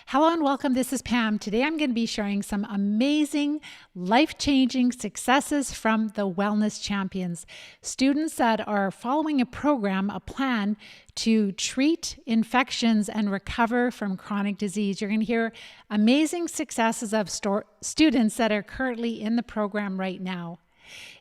Hello and welcome. This is Pam. Today I'm going to be sharing some amazing, life-changing successes from the Wellness Champions. Students that are following a program, a plan to treat infections and recover from chronic disease. You're going to hear amazing successes of students that are currently in the program right now.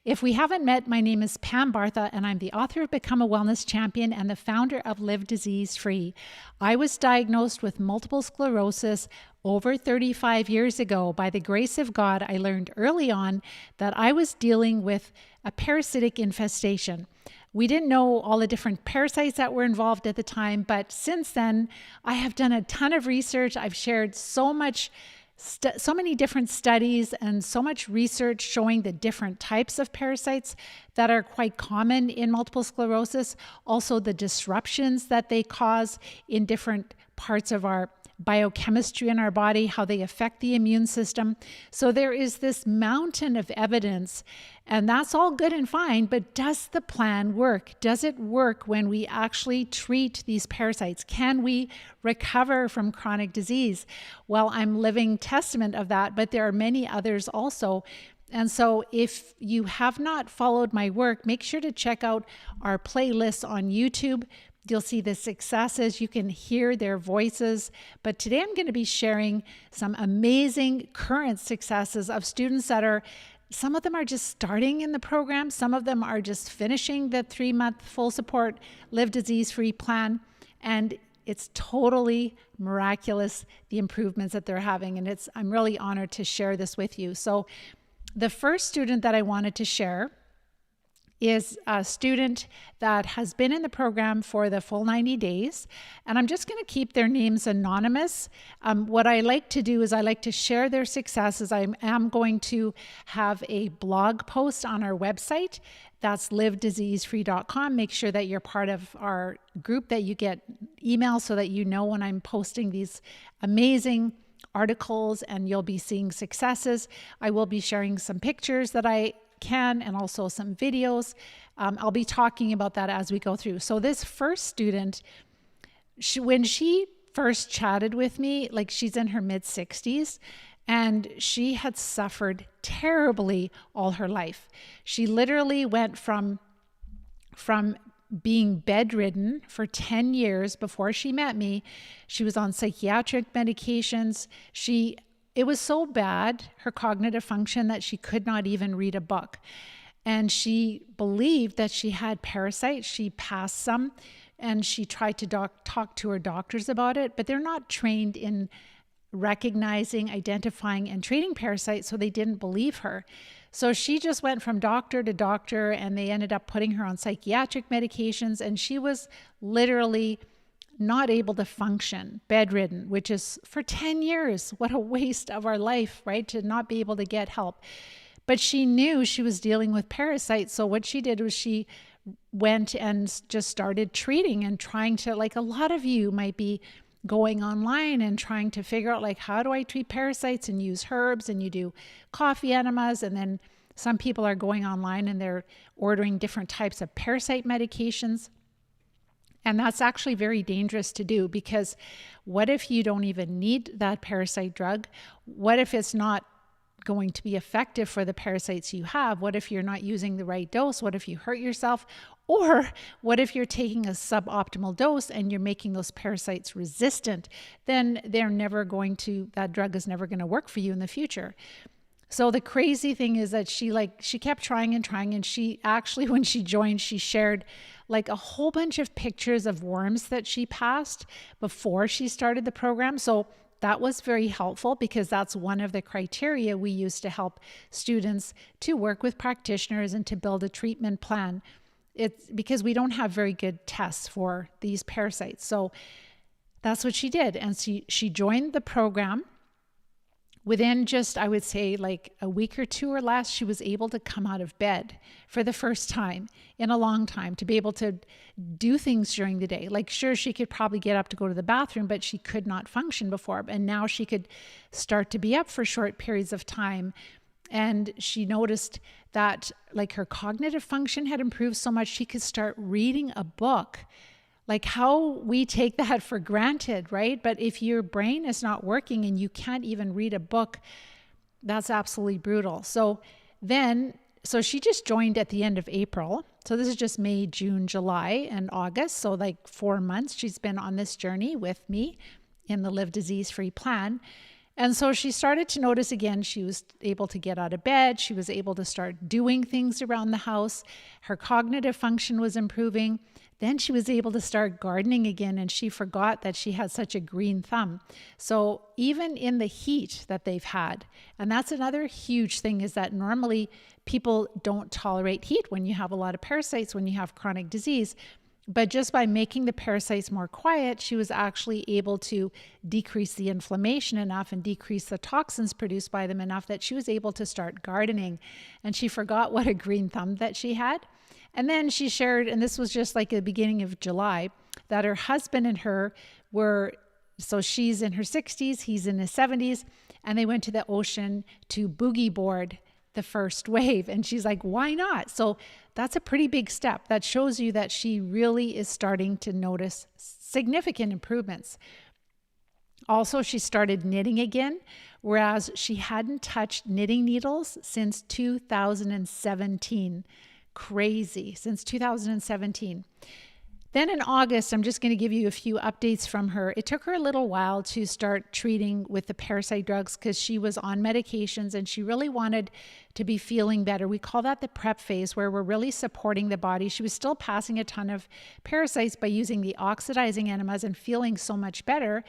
If we haven't met, my name is Pam Bartha, and I'm the author of Become a Wellness Champion and the founder of Live Disease Free. I was diagnosed with multiple sclerosis over 35 years ago. By the grace of God, I learned early on that I was dealing with a parasitic infestation. We didn't know all the different parasites that were involved at the time, but since then, I have done a ton of research. I've shared so many different studies and so much research showing the different types of parasites that are quite common in multiple sclerosis, also the disruptions that they cause in different parts of our biochemistry in our body, how they affect the immune system. So there is this mountain of evidence, and that's all good and fine, but does the plan work? Does it work when we actually treat these parasites? Can we recover from chronic disease? Well, I'm living testament of that, but there are many others also. And so if you have not followed my work, make sure to check out our playlists on YouTube. You'll see the successes. You can hear their voices. But today I'm going to be sharing some amazing current successes of students that are, some of them are just starting in the program. Some of them are just finishing the 3-month full support Live Disease Free plan. And it's totally miraculous, the improvements that they're having. And I'm really honored to share this with you. So the first student that I wanted to share is a student that has been in the program for the full 90 days. And I'm just going to keep their names anonymous. What I like to do is I like to share their successes. I am going to have a blog post on our website. That's livediseasefree.com. Make sure that you're part of our group, that you get emails so that you know when I'm posting these amazing articles and you'll be seeing successes. I will be sharing some pictures that I can and also some videos. I'll be talking about that as we go through. So this first student, when she first chatted with me, like she's in her mid-60s, and she had suffered terribly all her life. She literally went from being bedridden for 10 years before she met me. She was on psychiatric medications. It was so bad, her cognitive function, that she could not even read a book. And she believed that she had parasites. She passed some, and she tried to talk to her doctors about it, but they're not trained in recognizing, identifying, and treating parasites, so they didn't believe her. So she just went from doctor to doctor, and they ended up putting her on psychiatric medications, and she was literally not able to function, bedridden, which is for 10 years. What a waste of our life, right? To not be able to get help. But she knew she was dealing with parasites. So what she did was she went and just started treating and trying to, like a lot of you might be going online and trying to figure out, like, how do I treat parasites, and use herbs, and you do coffee enemas. And then some people are going online and they're ordering different types of parasite medications. And that's actually very dangerous to do, because what if you don't even need that parasite drug? What if it's not going to be effective for the parasites you have? What if you're not using the right dose? What if you hurt yourself? Or what if you're taking a suboptimal dose and you're making those parasites resistant? Then that drug is never going to work for you in the future. So the crazy thing is that she kept trying and trying, and she actually, when she joined, she shared like a whole bunch of pictures of worms that she passed before she started the program. So that was very helpful, because that's one of the criteria we use to help students to work with practitioners and to build a treatment plan. It's because we don't have very good tests for these parasites. So that's what she did. And she joined the program. Within just, I would say, like a week or two or less, she was able to come out of bed for the first time in a long time, to be able to do things during the day. Like, sure, she could probably get up to go to the bathroom, but she could not function before. And now she could start to be up for short periods of time. And she noticed that, like, her cognitive function had improved so much she could start reading a book Like how we take that for granted, right? But if your brain is not working and you can't even read a book, that's absolutely brutal. So she just joined at the end of April. So this is just May, June, July, and August. So like 4 months she's been on this journey with me in the Live Disease-Free plan. And so she started to notice again, she was able to get out of bed. She was able to start doing things around the house. Her cognitive function was improving. Then she was able to start gardening again, and she forgot that she had such a green thumb. So even in the heat that they've had, and that's another huge thing, is that normally people don't tolerate heat when you have a lot of parasites, when you have chronic disease. But just by making the parasites more quiet, she was actually able to decrease the inflammation enough and decrease the toxins produced by them enough that she was able to start gardening. And she forgot what a green thumb that she had. And then she shared, and this was just like the beginning of July, that her husband and her so she's in her 60s, he's in his 70s, and they went to the ocean to boogie board the first wave. And she's like, why not? So that's a pretty big step. That shows you that she really is starting to notice significant improvements. Also, she started knitting again, whereas she hadn't touched knitting needles since 2017. Crazy, since 2017. Then in August, I'm just going to give you a few updates from her. It took her a little while to start treating with the parasite drugs because she was on medications and she really wanted to be feeling better. We call that the prep phase, where we're really supporting the body. She was still passing a ton of parasites by using the oxidizing enemas and feeling so much better.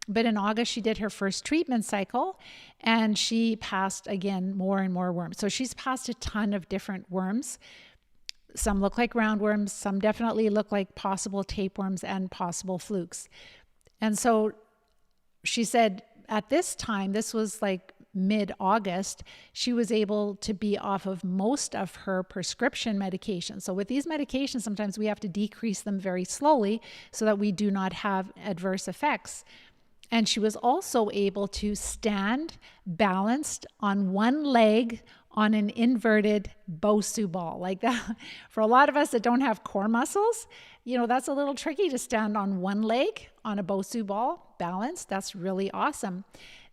But in August, she did her first treatment cycle and she passed again more and more worms. So she's passed a ton of different worms. Some look like roundworms, some definitely look like possible tapeworms and possible flukes. And so she said at this time, this was like mid-August, she was able to be off of most of her prescription medication. So with these medications, sometimes we have to decrease them very slowly so that we do not have adverse effects. And she was also able to stand balanced on one leg on an inverted Bosu ball like that. For a lot of us that don't have core muscles, that's a little tricky to stand on one leg on a Bosu ball balanced. That's really awesome.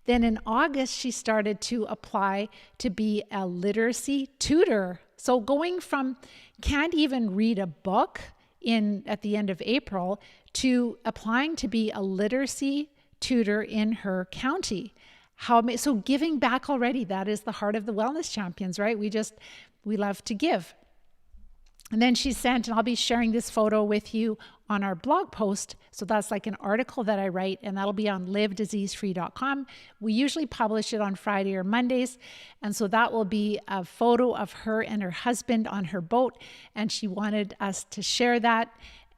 Then in August, she started to apply to be a literacy tutor. So going from can't even read a book at the end of April to applying to be a literacy tutor in her county. So giving back already, that is the heart of the Wellness Champions, right? We love to give. And then she sent, and I'll be sharing this photo with you on our blog post. So that's like an article that I write, and that'll be on livediseasefree.com. We usually publish it on Friday or Mondays. And so that will be a photo of her and her husband on her boat. And she wanted us to share that.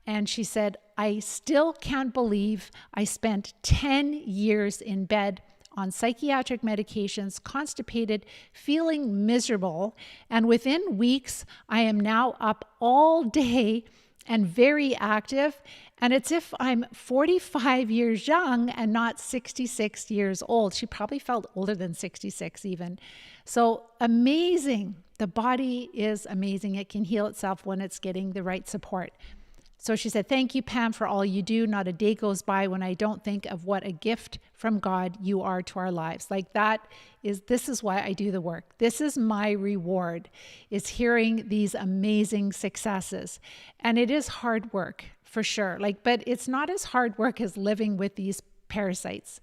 And she said, I still can't believe I spent 10 years in bed on psychiatric medications, constipated, feeling miserable. And within weeks, I am now up all day and very active. And it's if I'm 45 years young and not 66 years old. She probably felt older than 66 even. So amazing. The body is amazing. It can heal itself when it's getting the right support. So she said, thank you, Pam, for all you do. Not a day goes by when I don't think of what a gift from God you are to our lives. This is why I do the work. This is my reward, is hearing these amazing successes. And it is hard work for sure. But it's not as hard work as living with these parasites.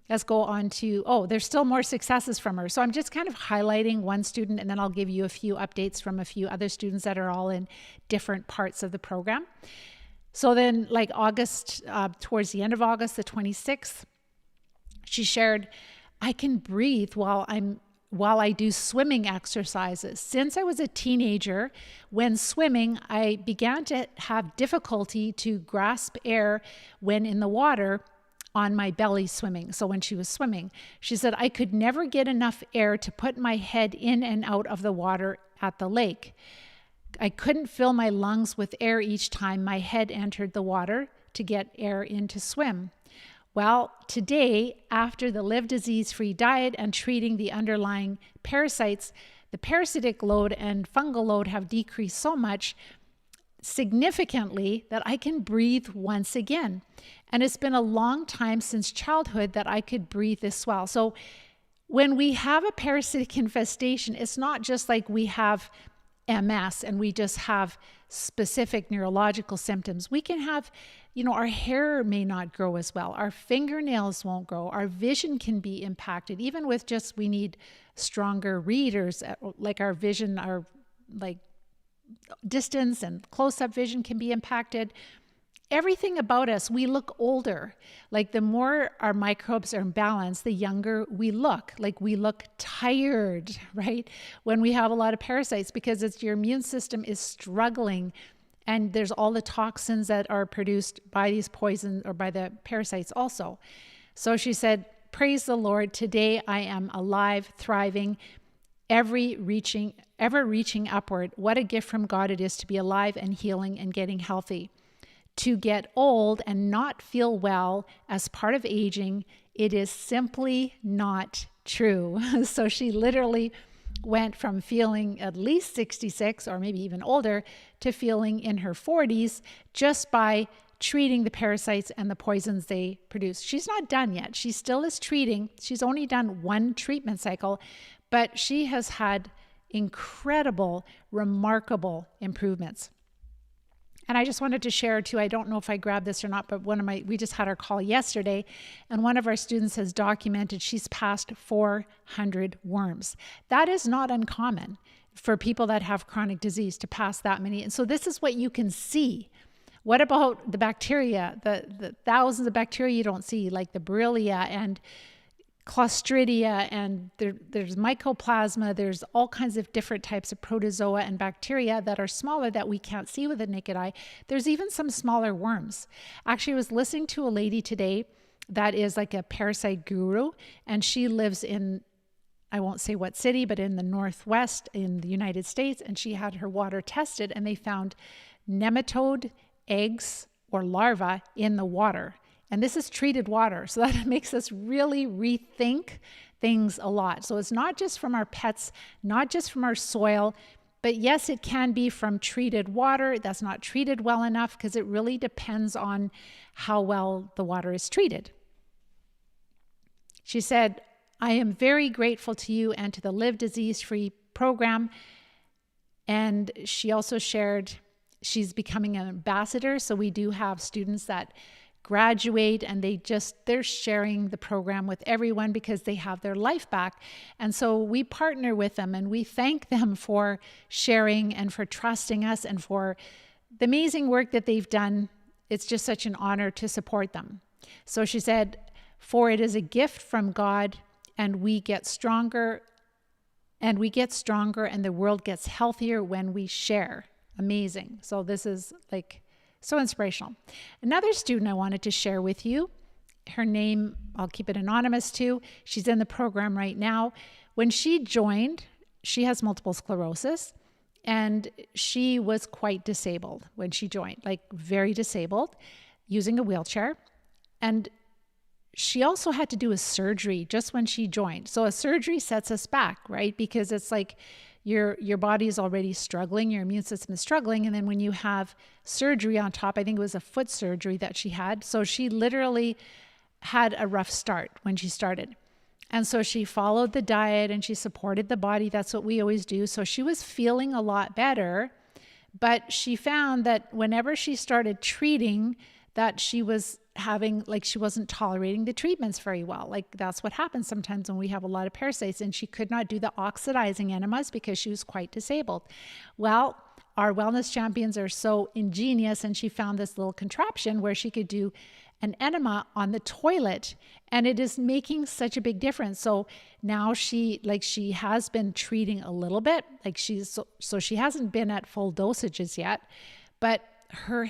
Let's go on to, there's still more successes from her. So I'm just kind of highlighting one student, and then I'll give you a few updates from a few other students that are all in different parts of the program. So then August, towards the end of August, the 26th, she shared, I can breathe while I do swimming exercises. Since I was a teenager, when swimming, I began to have difficulty to grasp air when in the water on my belly swimming. So when she was swimming, she said, I could never get enough air to put my head in and out of the water at the lake. I couldn't fill my lungs with air each time my head entered the water to get air in to swim. Well, today, after the Live Disease-Free diet and treating the underlying parasites, the parasitic load and fungal load have decreased so much significantly that I can breathe once again. And it's been a long time since childhood that I could breathe this well. So when we have a parasitic infestation, it's not just like we have MS and we just have specific neurological symptoms. We can have, our hair may not grow as well. Our fingernails won't grow. Our vision can be impacted. Even with just, we need stronger readers, like our vision, our like distance and close-up vision can be impacted. Everything about us, we look older. Like the more our microbes are in balance, the younger we look. Like we look tired, right? When we have a lot of parasites, because it's your immune system is struggling, and there's all the toxins that are produced by these poisons or by the parasites also. So she said, praise the Lord, today I am alive, thriving, ever reaching upward. What a gift from God it is to be alive and healing and getting healthy. To get old and not feel well as part of aging, it is simply not true. So she literally went from feeling at least 66 or maybe even older to feeling in her 40s just by treating the parasites and the poisons they produce. She's not done yet. She still is treating. She's only done one treatment cycle, but she has had incredible, remarkable improvements. And I just wanted to share too, I don't know if I grabbed this or not, but we just had our call yesterday, and one of our students has documented she's passed 400 worms. That is not uncommon for people that have chronic disease to pass that many. And so this is what you can see. What about the bacteria, the thousands of bacteria you don't see, like the Borrelia and Clostridia, and there's mycoplasma, there's all kinds of different types of protozoa and bacteria that are smaller that we can't see with the naked eye. There's even some smaller worms. Actually, I was listening to a lady today that is like a parasite guru, and she lives in, I won't say what city, but in the Northwest in the United States, and she had her water tested and they found nematode eggs or larvae in the water. And this is treated water. So that makes us really rethink things a lot. So it's not just from our pets, not just from our soil, but yes, it can be from treated water that's not treated well enough, because it really depends on how well the water is treated. She said, I am very grateful to you and to the Live Disease-Free program. And she also shared she's becoming an ambassador. So we do have students that graduate and they're sharing the program with everyone because they have their life back. And so we partner with them and we thank them for sharing and for trusting us and for the amazing work that they've done. It's just such an honor to support them. So she said, for it is a gift from God, and we get stronger and the world gets healthier when we share. Amazing. So this is like so inspirational. Another student I wanted to share with you, her name, I'll keep it anonymous too. She's in the program right now. When she joined, she has multiple sclerosis, and she was quite disabled when she joined, like very disabled, using a wheelchair. And she also had to do a surgery just when she joined. So a surgery sets us back, right? Because it's like your body is already struggling, your immune system is struggling, and then when you have surgery on top, I think it was a foot surgery that she had. So she literally had a rough start when she started. And so she followed the diet and she supported the body. That's what we always do. So she was feeling a lot better, but she found that whenever she started treating, that she was having, like, she wasn't tolerating the treatments very well. Like, that's what happens sometimes when we have a lot of parasites, and she could not do the oxidizing enemas because she was quite disabled. Well, our wellness champions are so ingenious, and she found this little contraption where she could do an enema on the toilet, and it is making such a big difference. So now she has been treating a little bit, like she hasn't been at full dosages yet, but her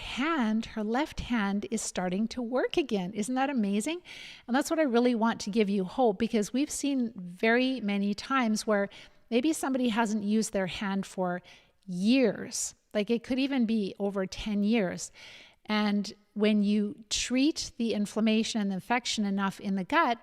left hand is starting to work again. Isn't that amazing? And that's what I really want to give you hope, because we've seen very many times where maybe somebody hasn't used their hand for years. Like it could even be over 10 years. And when you treat the inflammation and the infection enough in the gut,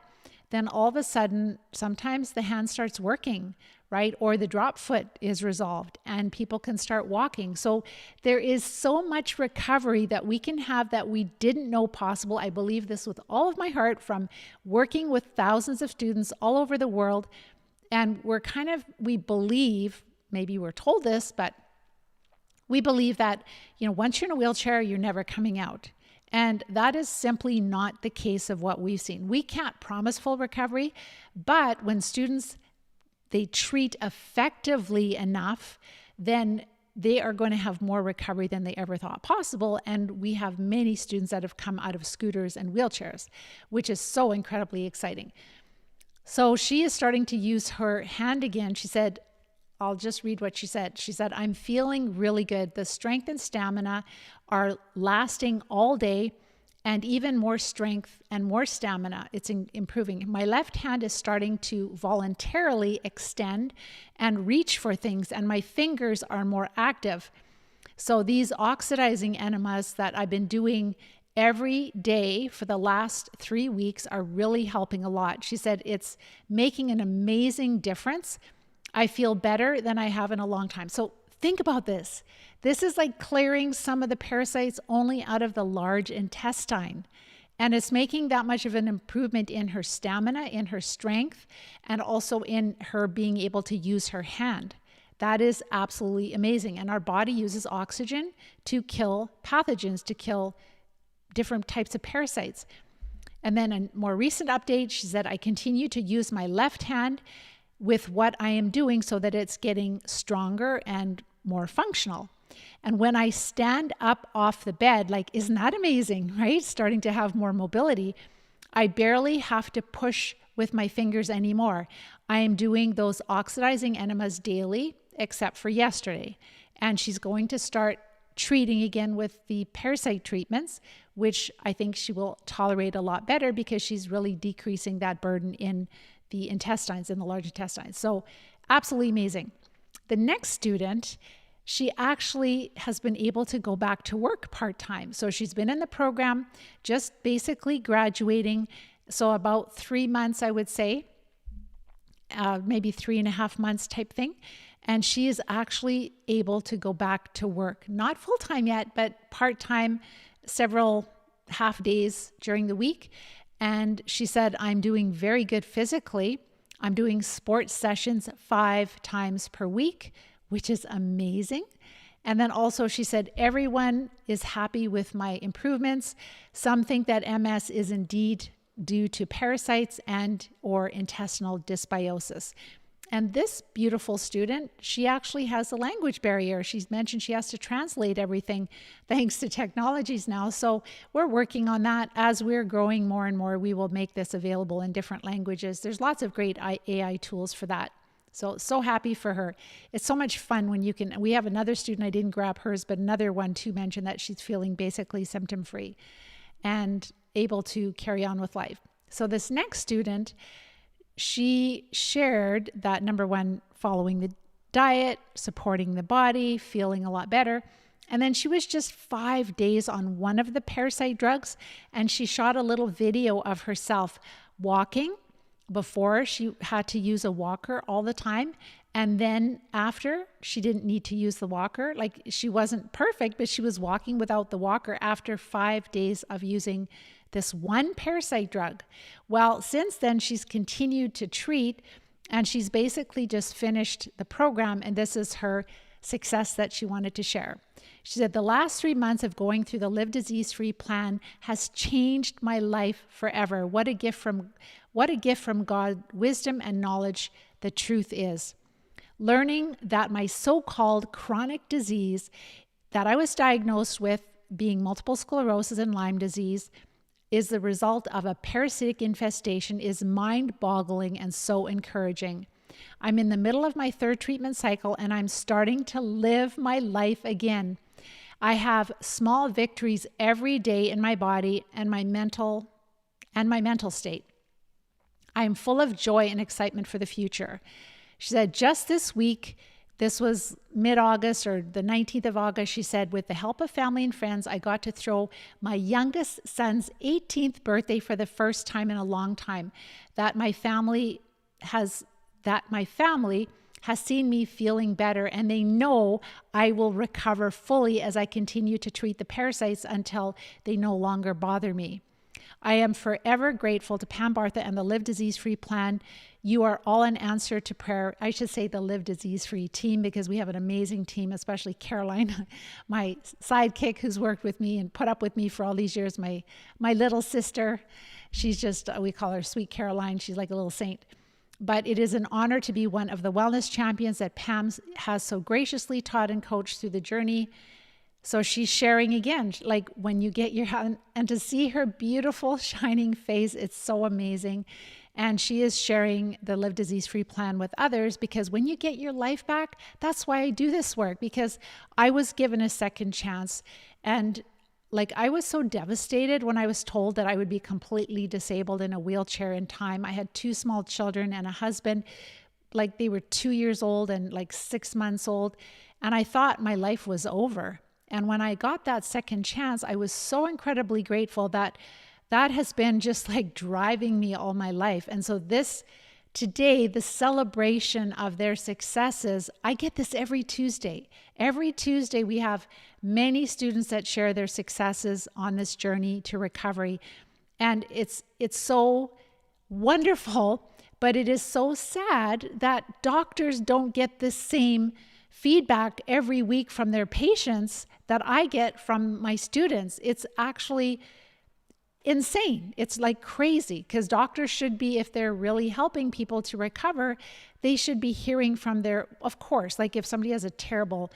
then all of a sudden, sometimes the hand starts working, right? Or the drop foot is resolved and people can start walking. So there is so much recovery that we can have that we didn't know possible. I believe this with all of my heart from working with thousands of students all over the world. And we believe, maybe we're told this, but we believe that, once you're in a wheelchair, you're never coming out. And that is simply not the case of what we've seen. We can't promise full recovery, but when students, they treat effectively enough, then they are going to have more recovery than they ever thought possible. And we have many students that have come out of scooters and wheelchairs, which is so incredibly exciting. So she is starting to use her hand again. She said, I'll just read what she said. She said, I'm feeling really good. The strength and stamina are lasting all day, and even more strength and more stamina. It's improving. My left hand is starting to voluntarily extend and reach for things, and my fingers are more active. So these oxidizing enemas that I've been doing every day for the last 3 weeks are really helping a lot. She said it's making an amazing difference. I feel better than I have in a long time. So think about this. This is like clearing some of the parasites only out of the large intestine. And it's making that much of an improvement in her stamina, in her strength, and also in her being able to use her hand. That is absolutely amazing. And our body uses oxygen to kill pathogens, to kill different types of parasites. And then a more recent update, she said, I continue to use my left hand with what I am doing so that it's getting stronger and more functional. And when I stand up off the bed, isn't that amazing, right? Starting to have more mobility. I barely have to push with my fingers anymore. I am doing those oxidizing enemas daily, except for yesterday. And she's going to start treating again with the parasite treatments, which I think she will tolerate a lot better because she's really decreasing that burden in the intestines, in the large intestines. So absolutely amazing. The next student, she actually has been able to go back to work part-time. So she's been in the program, just basically graduating. So about 3 months, I would say, maybe 3.5 months type thing. And she is actually able to go back to work, not full-time yet, but part-time, several half days during the week. And she said, I'm doing very good physically. I'm doing sports sessions 5 times per week, which is amazing. And then also she said, everyone is happy with my improvements. Some think that MS is indeed due to parasites and or intestinal dysbiosis. And this beautiful student, she actually has a language barrier. She's mentioned she has to translate everything thanks to technologies now. So we're working on that. As we're growing more and more, we will make this available in different languages. There's lots of great AI tools for that. So happy for her. It's so much fun when you can. We have another student, I didn't grab hers, but another one too mentioned that she's feeling basically symptom-free and able to carry on with life. So this next student, she shared that number one, following the diet, supporting the body, feeling a lot better. And then she was just 5 days on one of the parasite drugs, and she shot a little video of herself walking. Before, she had to use a walker all the time. And then after, she didn't need to use the walker. She wasn't perfect, but she was walking without the walker after 5 days of using this one parasite drug. Well, since then, she's continued to treat, and she's basically just finished the program, and this is her success that she wanted to share. She said, the last 3 months of going through the Live Disease-Free plan has changed my life forever. What a gift from God, wisdom and knowledge the truth is. Learning that my so-called chronic disease that I was diagnosed with, being multiple sclerosis and Lyme disease, is the result of a parasitic infestation is mind-boggling and so encouraging. I'm in the middle of my 3rd treatment cycle, and I'm starting to live my life again. I have small victories every day in my body and my mental state. I am full of joy and excitement for the future. She said, just this week, This was mid-August or the 19th of August. She said, with the help of family and friends, I got to throw my youngest son's 18th birthday for the first time in a long time. That my family has seen me feeling better, and they know I will recover fully as I continue to treat the parasites until they no longer bother me. I am forever grateful to Pam Bartha and the Live Disease-Free Plan. You are all an answer to prayer. I should say the Live Disease-Free team, because we have an amazing team, especially Caroline, my sidekick who's worked with me and put up with me for all these years, my little sister. She's just, we call her Sweet Caroline. She's like a little saint. But it is an honor to be one of the wellness champions that Pam has so graciously taught and coached through the journey. So she's sharing again, like when you get your, and to see her beautiful shining face, it's so amazing. And she is sharing the Live Disease-Free Plan with others, because when you get your life back, that's why I do this work, because I was given a second chance. And like, I was so devastated when I was told that I would be completely disabled in a wheelchair in time. I had 2 small children and a husband, like they were 2 years old and like 6 months old. And I thought my life was over. And when I got that second chance, I was so incredibly grateful that that has been just like driving me all my life. And so today, the celebration of their successes, I get this every Tuesday. Every Tuesday, we have many students that share their successes on this journey to recovery. And it's so wonderful, but it is so sad that doctors don't get the same feedback every week from their patients that I get from my students. It's actually insane. It's like crazy, because doctors should be, if they're really helping people to recover, they should be hearing from of course, like if somebody has a terrible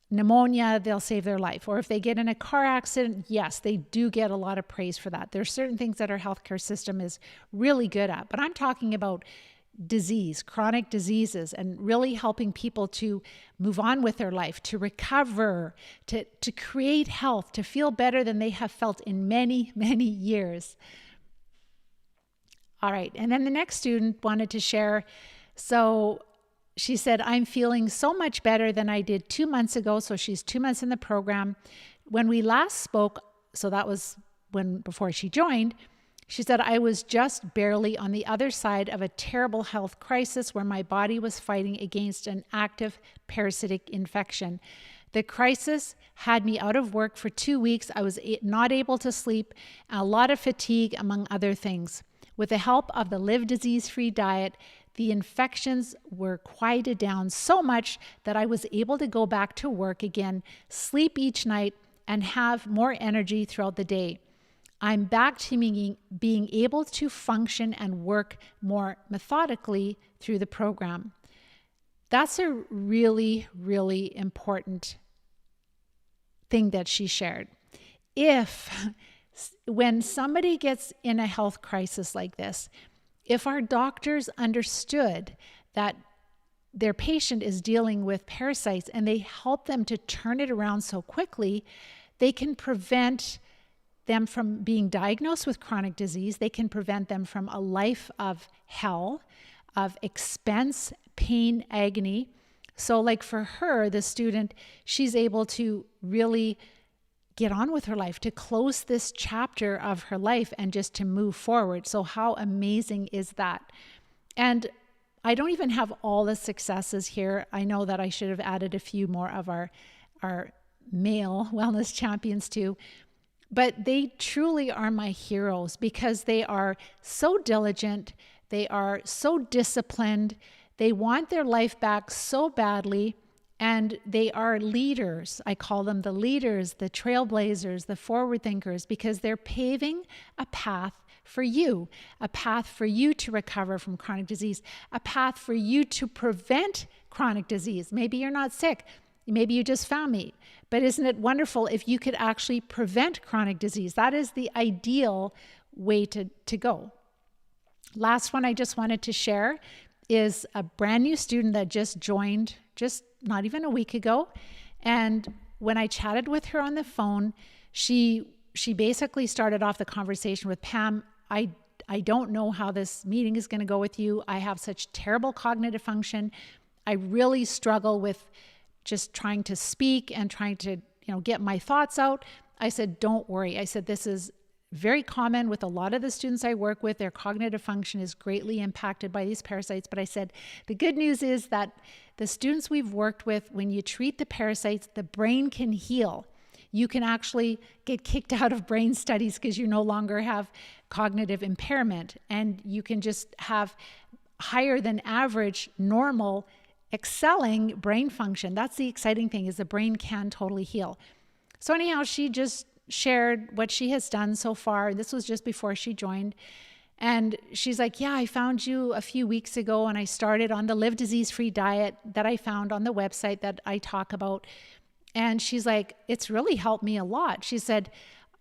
pneumonia, they'll save their life. Or if they get in a car accident, yes, they do get a lot of praise for that. There's certain things that our healthcare system is really good at, but I'm talking about disease, chronic diseases, and really helping people to move on with their life, to recover, to create health, to feel better than they have felt in many, many years. All right. And then the next student wanted to share. So she said, I'm feeling so much better than I did 2 months ago. So she's 2 months in the program. When we last spoke, so that was before she joined, she said, I was just barely on the other side of a terrible health crisis where my body was fighting against an active parasitic infection. The crisis had me out of work for 2 weeks. I was not able to sleep, a lot of fatigue, among other things. With the help of the Live Disease-Free diet, the infections were quieted down so much that I was able to go back to work again, sleep each night, and have more energy throughout the day. I'm back to being able to function and work more methodically through the program. That's a really, really important thing that she shared. When somebody gets in a health crisis like this, if our doctors understood that their patient is dealing with parasites and they help them to turn it around so quickly, they can prevent them from being diagnosed with chronic disease. They can prevent them from a life of hell, of expense, pain, agony. So like for her, the student, she's able to really get on with her life, to close this chapter of her life and just to move forward. So how amazing is that? And I don't even have all the successes here. I know that I should have added a few more of our male wellness champions too. But they truly are my heroes, because they are so diligent, they are so disciplined, they want their life back so badly, and they are leaders. I call them the leaders, the trailblazers, the forward thinkers, because they're paving a path for you, a path for you to recover from chronic disease, a path for you to prevent chronic disease. Maybe you're not sick. Maybe you just found me. But isn't it wonderful if you could actually prevent chronic disease? That is the ideal way to go. Last one I just wanted to share is a brand new student that just joined just not even a week ago. And when I chatted with her on the phone, she basically started off the conversation with, Pam, I don't know how this meeting is going to go with you. I have such terrible cognitive function. I really struggle with just trying to speak and trying to, get my thoughts out. I said, don't worry. I said, this is very common with a lot of the students I work with. Their cognitive function is greatly impacted by these parasites. But I said, the good news is that the students we've worked with, when you treat the parasites, the brain can heal. You can actually get kicked out of brain studies because you no longer have cognitive impairment, and you can just have higher than average, normal, excelling brain function. That's the exciting thing, is the brain can totally heal. So anyhow, she just shared what she has done so far. This was just before she joined. And she's like, yeah, I found you a few weeks ago and I started on the Live Disease-Free diet that I found on the website that I talk about. And she's like, it's really helped me a lot. She said,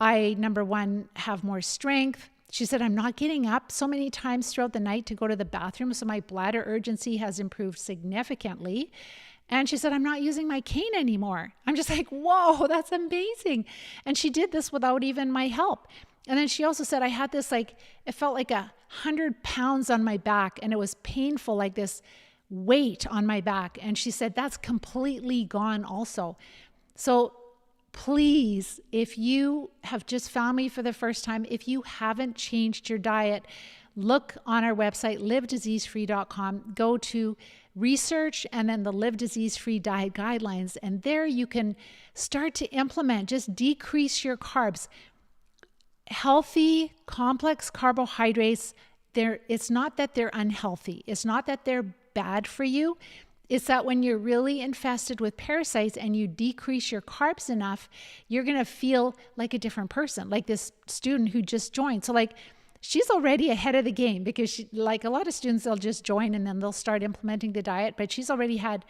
I, number one, have more strength. She said, I'm not getting up so many times throughout the night to go to the bathroom, so my bladder urgency has improved significantly. And she said, I'm not using my cane anymore. I'm just like, whoa, that's amazing. And she did this without even my help. And then she also said, I had this, it felt like 100 pounds on my back, and it was painful, like this weight on my back. And she said, that's completely gone also. So please, if you have just found me for the first time, if you haven't changed your diet, look on our website, livediseasefree.com, go to research and then the Live Disease-Free Diet Guidelines. And there you can start to implement, just decrease your carbs. Healthy, complex carbohydrates, it's not that they're unhealthy. It's not that they're bad for you. It's that when you're really infested with parasites and you decrease your carbs enough, you're going to feel like a different person, like this student who just joined. So she's already ahead of the game, because she, like a lot of students, they'll just join and then they'll start implementing the diet, but she's already had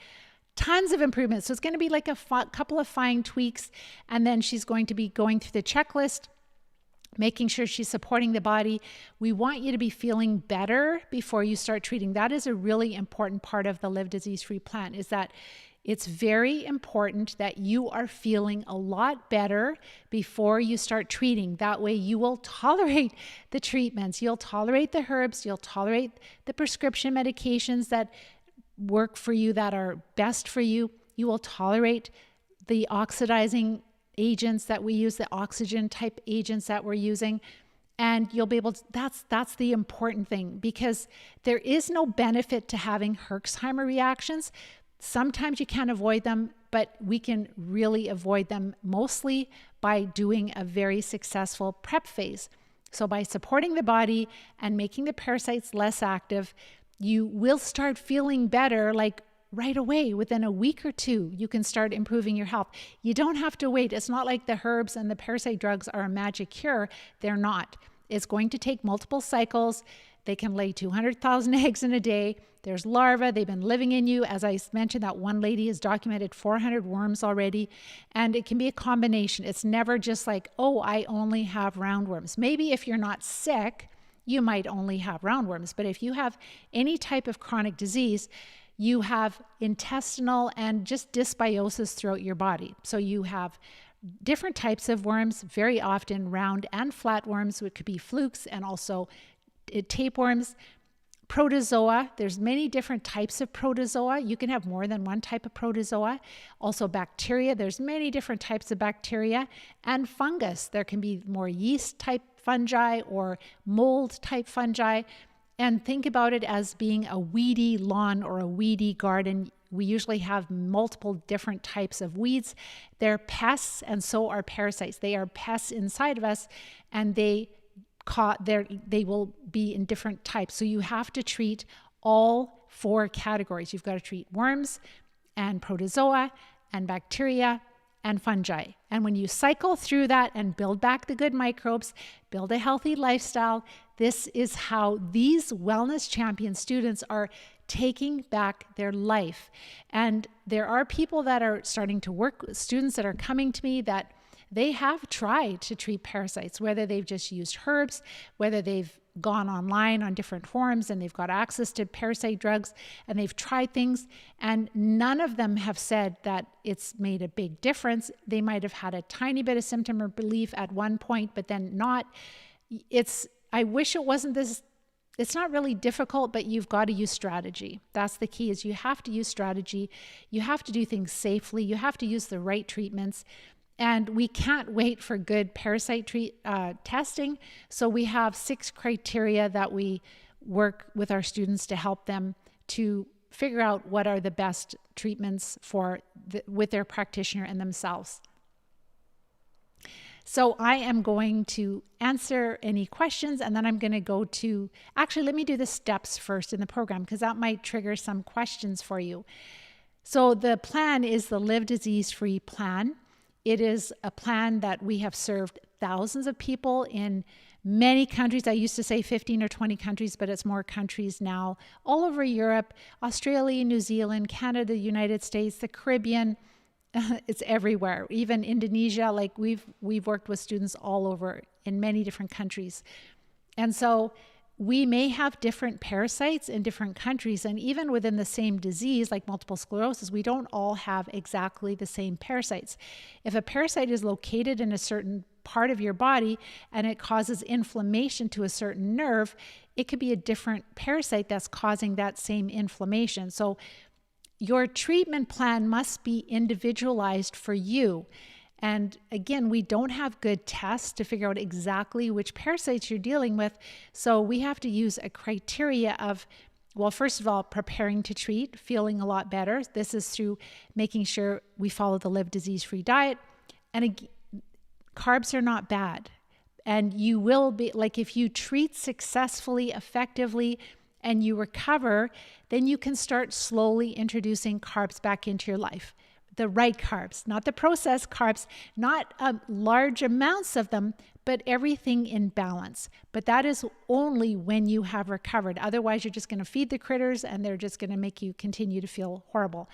tons of improvements. So it's going to be like a couple of fine tweaks. And then she's going to be going through the checklist, making sure she's supporting the body. We want you to be feeling better before you start treating. That is a really important part of the Live Disease-Free plan, is that it's very important that you are feeling a lot better before you start treating. That way you will tolerate the treatments. You'll tolerate the herbs. You'll tolerate the prescription medications that work for you, that are best for you. You will tolerate the oxidizing agents that we use, the oxygen type agents that we're using, and you'll be able to, that's the important thing, because there is no benefit to having Herxheimer reactions. Sometimes you can't avoid them, but we can really avoid them mostly by doing a very successful prep phase. So by supporting the body and making the parasites less active, you will start feeling better, right away. Within a week or two, you can start improving your health. You don't have to wait. It's not like the herbs and the parasite drugs are a magic cure. They're not. It's going to take multiple cycles. They can lay 200,000 eggs in a day. There's larvae. They've been living in you. As I mentioned, that one lady has documented 400 worms already. And it can be a combination. It's never just like, oh, I only have roundworms. Maybe if you're not sick, you might only have roundworms. But if you have any type of chronic disease, you have intestinal and just dysbiosis throughout your body. So you have different types of worms, very often round and flat worms, which could be flukes, and also tapeworms. Protozoa, there's many different types of protozoa. You can have more than one type of protozoa. Also bacteria, there's many different types of bacteria. And fungus, there can be more yeast type fungi or mold type fungi. And think about it as being a weedy lawn or a weedy garden. We usually have multiple different types of weeds. They're pests, and so are parasites. They are pests inside of us, and they will be in different types. So you have to treat all 4 categories. You've got to treat worms and protozoa and bacteria and fungi. And when you cycle through that and build back the good microbes, build a healthy lifestyle, this is how these wellness champion students are taking back their life. And there are people that are starting to work, students that are coming to me that they have tried to treat parasites, whether they've just used herbs, whether they've gone online on different forums and they've got access to parasite drugs and they've tried things, and none of them have said that it's made a big difference. They might have had a tiny bit of symptom or relief at one point, but then not. I wish it wasn't this It's not really difficult, but you've got to use strategy. That's the key, is you have to use strategy. You have to do things safely. You have to use the right treatments. And we can't wait for good parasite testing. So we have 6 criteria that we work with our students to help them to figure out what are the best treatments with their practitioner and themselves. So I am going to answer any questions, and then I'm going to go to, actually, let me do the steps first in the program, because that might trigger some questions for you. So the plan is the Live Disease-Free Plan. It is a plan that we have served thousands of people in many countries. I used to say 15 or 20 countries, but it's more countries now, all over Europe, Australia, New Zealand, Canada, United States, the Caribbean. It's everywhere. Even Indonesia, like we've worked with students all over in many different countries. And so we may have different parasites in different countries, and even within the same disease, like multiple sclerosis, we don't all have exactly the same parasites. If a parasite is located in a certain part of your body and it causes inflammation to a certain nerve, it could be a different parasite that's causing that same inflammation. So your treatment plan must be individualized for you. And again, we don't have good tests to figure out exactly which parasites you're dealing with. So we have to use a criteria of, well, first of all, preparing to treat, feeling a lot better. This is through making sure we follow the Live Disease-Free diet. And carbs are not bad. And you will be, like, if you treat successfully, effectively, and you recover, then you can start slowly introducing carbs back into your life. The right carbs, not the processed carbs, not large amounts of them, but everything in balance. But that is only when you have recovered. Otherwise, you're just going to feed the critters and they're just going to make you continue to feel horrible.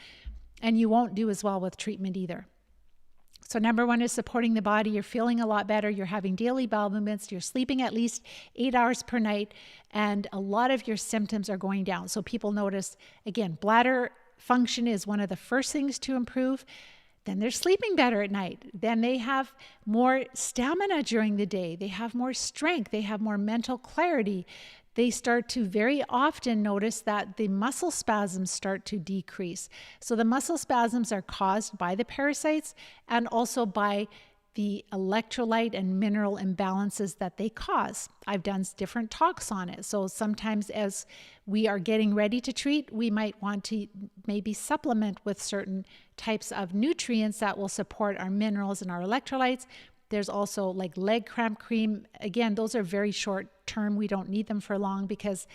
And you won't do as well with treatment either. So number 1 is supporting the body. You're feeling a lot better. You're having daily bowel movements. You're sleeping at least 8 hours per night. And a lot of your symptoms are going down. So people notice, again, bladder function is one of the first things to improve. Then they're sleeping better at night. Then they have more stamina during the day. They have more strength. They have more mental clarity. They start to very often notice that the muscle spasms start to decrease. So the muscle spasms are caused by the parasites and also by the electrolyte and mineral imbalances that they cause. I've done different talks on it. So sometimes as we are getting ready to treat, we might want to maybe supplement with certain types of nutrients that will support our minerals and our electrolytes. There's also like leg cramp cream. Again, those are very short term. We don't need them for long because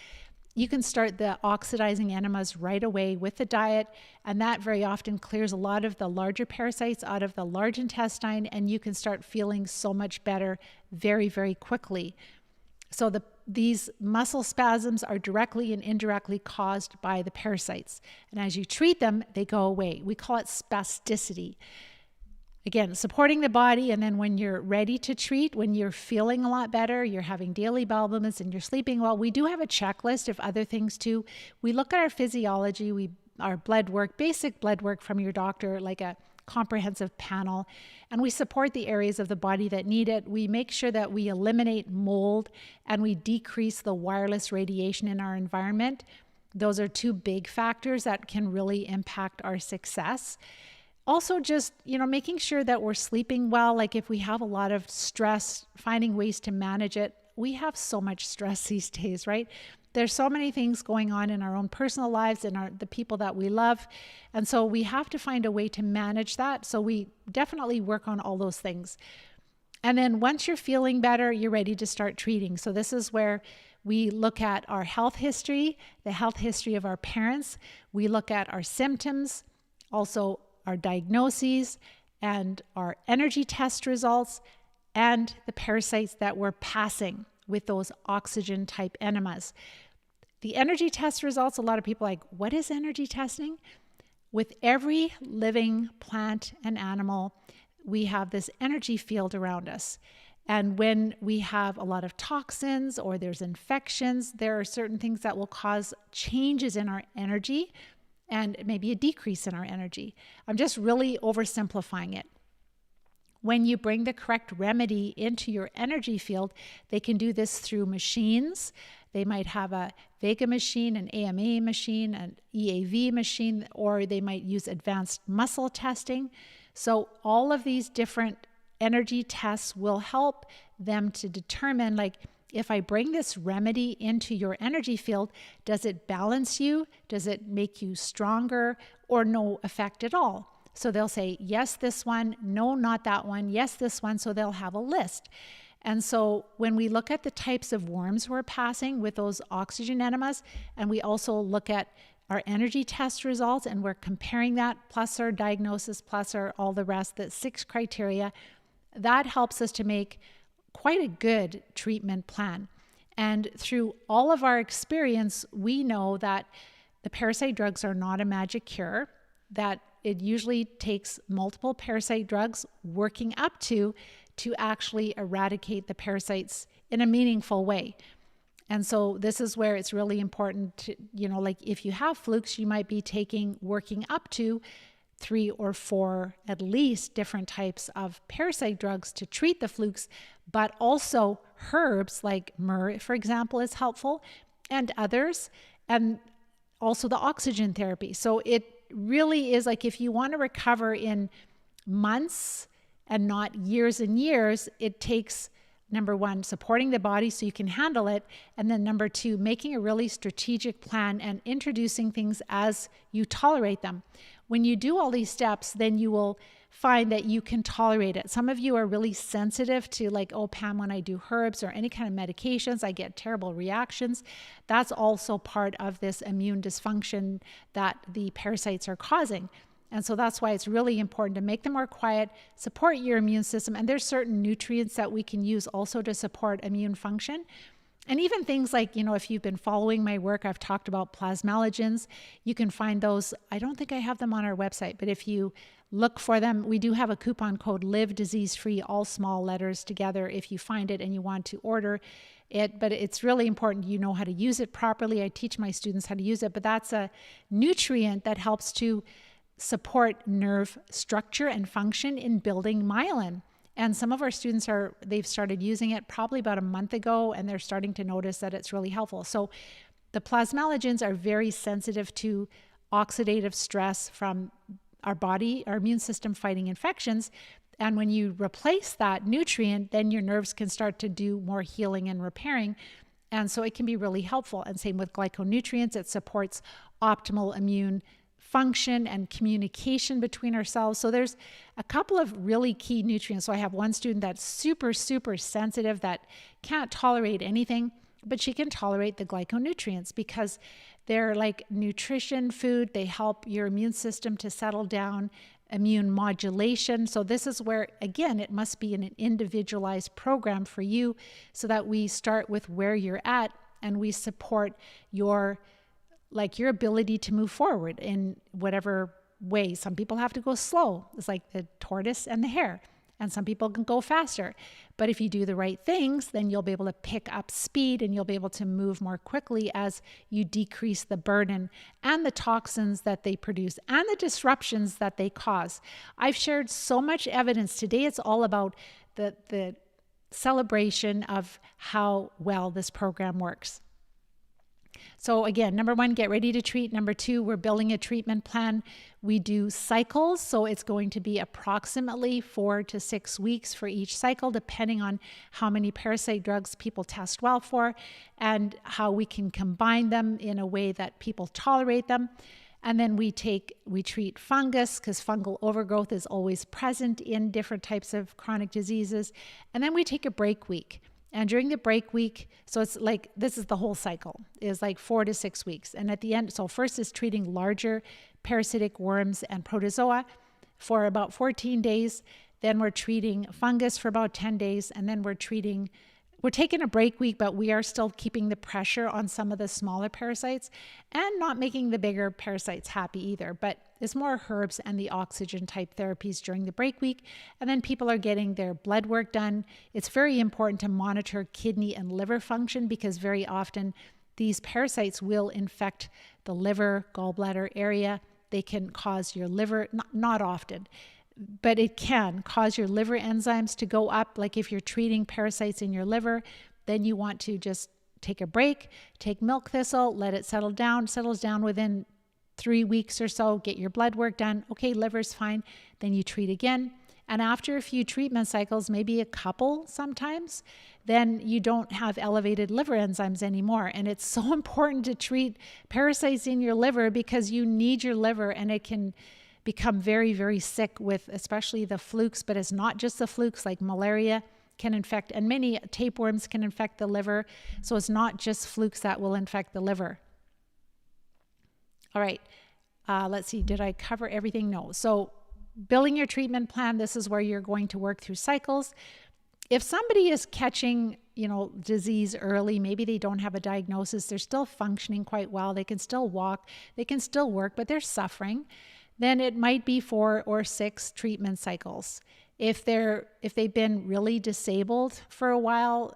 you can start the oxidizing enemas right away with the diet, and that very often clears a lot of the larger parasites out of the large intestine, and you can start feeling so much better very, very quickly. So these muscle spasms are directly and indirectly caused by the parasites. And as you treat them, they go away. We call it spasticity. Again, supporting the body, and then when you're ready to treat, when you're feeling a lot better, you're having daily bowel movements and you're sleeping well, we do have a checklist of other things too. We look at our physiology, our blood work, basic blood work from your doctor, like a comprehensive panel, and we support the areas of the body that need it. We make sure that we eliminate mold and we decrease the wireless radiation in our environment. Those are 2 big factors that can really impact our success. Also, just, making sure that we're sleeping well. Like if we have a lot of stress, finding ways to manage it. We have so much stress these days, right? There's so many things going on in our own personal lives and the people that we love. And so we have to find a way to manage that. So we definitely work on all those things. And then once you're feeling better, you're ready to start treating. So this is where we look at our health history, the health history of our parents. We look at our symptoms, also our diagnoses and our energy test results, and the parasites that we're passing with those oxygen type enemas. The energy test results, a lot of people are like, what is energy testing? With every living plant and animal, we have this energy field around us. And when we have a lot of toxins or there's infections, there are certain things that will cause changes in our energy and maybe a decrease in our energy. I'm just really oversimplifying it. When you bring the correct remedy into your energy field, they can do this through machines. They might have a Vega machine, an AMA machine, an EAV machine, or they might use advanced muscle testing. So all of these different energy tests will help them to determine, like, if I bring this remedy into your energy field, does it balance you? Does it make you stronger, or no effect at all? So they'll say, yes, this one, no, not that one, yes, this one. So they'll have a list. And so when we look at the types of worms we're passing with those oxygen enemas, and we also look at our energy test results, and we're comparing that plus our diagnosis, plus our all the rest, the 6 criteria, that helps us to make quite a good treatment plan. And through all of our experience, we know that the parasite drugs are not a magic cure, that it usually takes multiple parasite drugs working up to actually eradicate the parasites in a meaningful way. And so this is where it's really important to, like if you have flukes, you might be taking working up to 3 or 4 at least different types of parasite drugs to treat the flukes, but also herbs like myrrh, for example, is helpful, and others, and also the oxygen therapy. So it really is like, if you want to recover in months and not years and years, it takes, number 1, supporting the body so you can handle it. And then number 2, making a really strategic plan and introducing things as you tolerate them. When you do all these steps, then you will find that you can tolerate it. Some of you are really sensitive to, like, oh, Pam, when I do herbs or any kind of medications, I get terrible reactions. That's also part of this immune dysfunction that the parasites are causing. And so that's why it's really important to make them more quiet, support your immune system. And there's certain nutrients that we can use also to support immune function. And even things like, if you've been following my work, I've talked about plasmalogens. You can find those. I don't think I have them on our website, but if you look for them, we do have a coupon code Live Disease Free, all small letters together, if you find it and you want to order it. But it's really important you know how to use it properly. I teach my students how to use it, but that's a nutrient that helps to support nerve structure and function in building myelin. And some of our students they've started using it probably about a month ago, and they're starting to notice that it's really helpful. So the plasmalogens are very sensitive to oxidative stress from our body, our immune system fighting infections. And when you replace that nutrient, then your nerves can start to do more healing and repairing. And so it can be really helpful. And same with glyconutrients, it supports optimal immune function and communication between ourselves. So there's a couple of really key nutrients. So I have one student that's super, super sensitive, that can't tolerate anything, but she can tolerate the glyconutrients because they're like nutrition food. They help your immune system to settle down, immune modulation. So this is where, again, it must be an individualized program for you, so that we start with where you're at and we support your ability to move forward in whatever way. Some people have to go slow. It's like the tortoise and the hare. And some people can go faster. But if you do the right things, then you'll be able to pick up speed and you'll be able to move more quickly as you decrease the burden and the toxins that they produce and the disruptions that they cause. I've shared so much evidence. Today it's all about the celebration of how well this program works. So again, number 1, get ready to treat. Number 2, we're building a treatment plan. We do cycles. So it's going to be approximately 4 to 6 weeks for each cycle, depending on how many parasite drugs people test well for and how we can combine them in a way that people tolerate them. And then we treat fungus, because fungal overgrowth is always present in different types of chronic diseases. And then we take a break week. And during the break week, so it's like, this is the whole cycle, is like 4 to 6 weeks. And at the end, so first is treating larger parasitic worms and protozoa for about 14 days. Then we're treating fungus for about 10 days. And then we're taking a break week, but we are still keeping the pressure on some of the smaller parasites and not making the bigger parasites happy either. But it's more herbs and the oxygen type therapies during the break week. And then people are getting their blood work done. It's very important to monitor kidney and liver function, because very often these parasites will infect the liver, gallbladder area. They can cause your liver, not often, but it can cause your liver enzymes to go up. Like if you're treating parasites in your liver, then you want to just take a break, take milk thistle, let it settle down, settles down within 3 weeks or so, get your blood work done. Okay, liver's fine. Then you treat again. And after a few treatment cycles, maybe a couple sometimes, then you don't have elevated liver enzymes anymore. And it's so important to treat parasites in your liver because you need your liver, and it can become very, very sick with especially the flukes, but it's not just the flukes, like malaria can infect, and many tapeworms can infect the liver. So it's not just flukes that will infect the liver. All right, let's see, did I cover everything? No. So building your treatment plan, this is where you're going to work through cycles. If somebody is catching, disease early, maybe they don't have a diagnosis, they're still functioning quite well, they can still walk, they can still work, but they're suffering, then it might be 4 or 6 treatment cycles. If they've been really disabled for a while,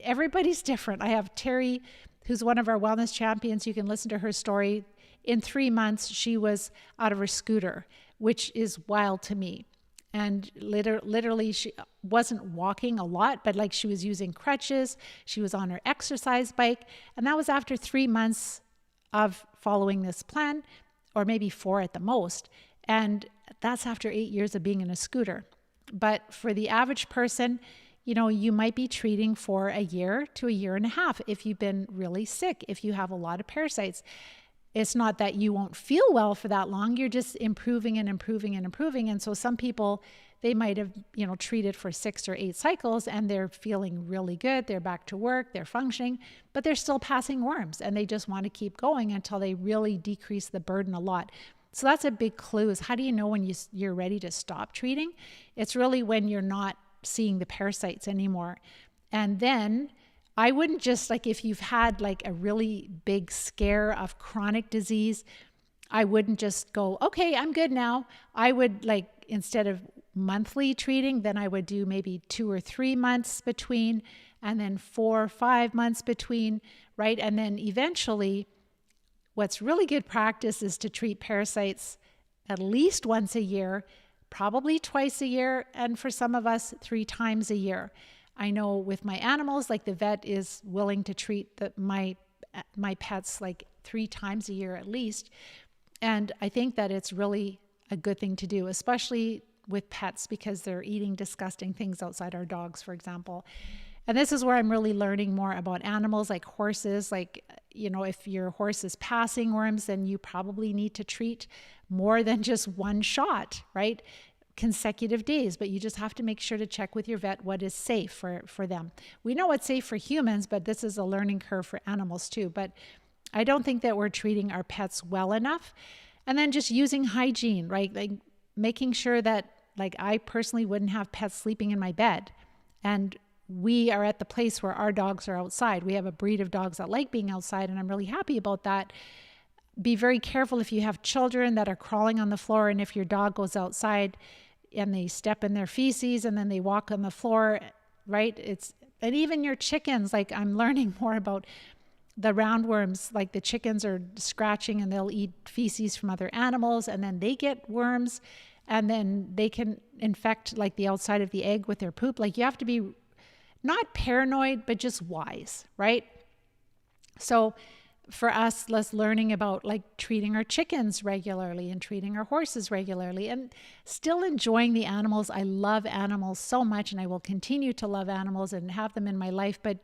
everybody's different. I have Terry, who's one of our wellness champions. You can listen to her story. In 3 months, she was out of her scooter, which is wild to me. And literally, she wasn't walking a lot, but like she was using crutches. She was on her exercise bike. And that was after 3 months of following this plan, or maybe 4 at the most. And that's after 8 years of being in a scooter. But for the average person, you might be treating for a year to a year and a half if you've been really sick, if you have a lot of parasites. It's not that you won't feel well for that long. You're just improving and improving and improving. And so some people, they might have, treated for 6 or 8 cycles and they're feeling really good. They're back to work, they're functioning, but they're still passing worms and they just want to keep going until they really decrease the burden a lot. So that's a big clue, is how do you know when you're ready to stop treating? It's really when you're not seeing the parasites anymore. And then I wouldn't just, like, if you've had like a really big scare of chronic disease, I wouldn't just go, okay, I'm good now. I would, like, instead of monthly treating, then I would do maybe 2 or 3 months between, and then 4 or 5 months between, right? And then eventually, what's really good practice is to treat parasites at least once a year, probably twice a year, and for some of us, 3 times a year. I know with my animals, like the vet is willing to treat my pets like 3 times a year at least. And I think that it's really a good thing to do, especially with pets, because they're eating disgusting things outside our dogs, for example. And this is where I'm really learning more about animals, like horses. Like, if your horse is passing worms, then you probably need to treat more than just 1 shot, right? Consecutive days, but you just have to make sure to check with your vet what is safe for them. We know what's safe for humans, but this is a learning curve for animals too. But I don't think that we're treating our pets well enough. And then just using hygiene, right? Like making sure that, like, I personally wouldn't have pets sleeping in my bed. And we are at the place where our dogs are outside. We have a breed of dogs that like being outside, and I'm really happy about that. Be very careful if you have children that are crawling on the floor, and if your dog goes outside and they step in their feces and then they walk on the floor, right? And even your chickens, like, I'm learning more about the roundworms. Like, the chickens are scratching and they'll eat feces from other animals, and then they get worms, and then they can infect like the outside of the egg with their poop. Like, you have to be not paranoid, but just wise, right? So for us, less learning about like treating our chickens regularly and treating our horses regularly, and still enjoying the animals. I love animals so much, and I will continue to love animals and have them in my life, but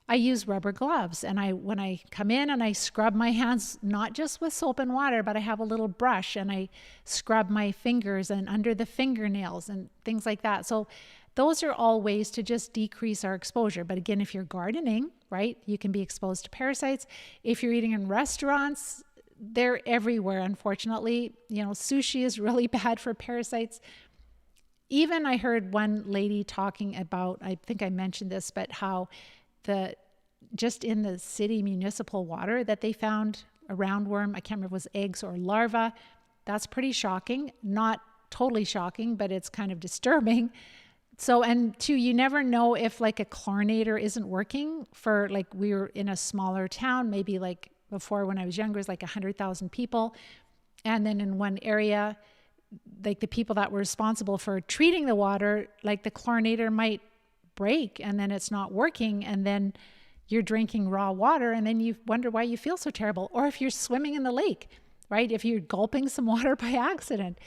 I use rubber gloves. And when I come in and I scrub my hands, not just with soap and water, but I have a little brush and I scrub my fingers and under the fingernails and things like that. So those are all ways to just decrease our exposure. But again, if you're gardening, right, you can be exposed to parasites. If you're eating in restaurants, they're everywhere, unfortunately. Sushi is really bad for parasites. Even I heard one lady talking about, I think I mentioned this, but how just in the city municipal water that they found a roundworm, I can't remember if it was eggs or larvae. That's pretty shocking. Not totally shocking, but it's kind of disturbing. So, and two, you never know if like a chlorinator isn't working for, like, we were in a smaller town, maybe like before when I was younger, it was like 100,000 people. And then in one area, like the people that were responsible for treating the water, like the chlorinator might break and then it's not working. And then you're drinking raw water and then you wonder why you feel so terrible. Or if you're swimming in the lake, right? If you're gulping some water by accident,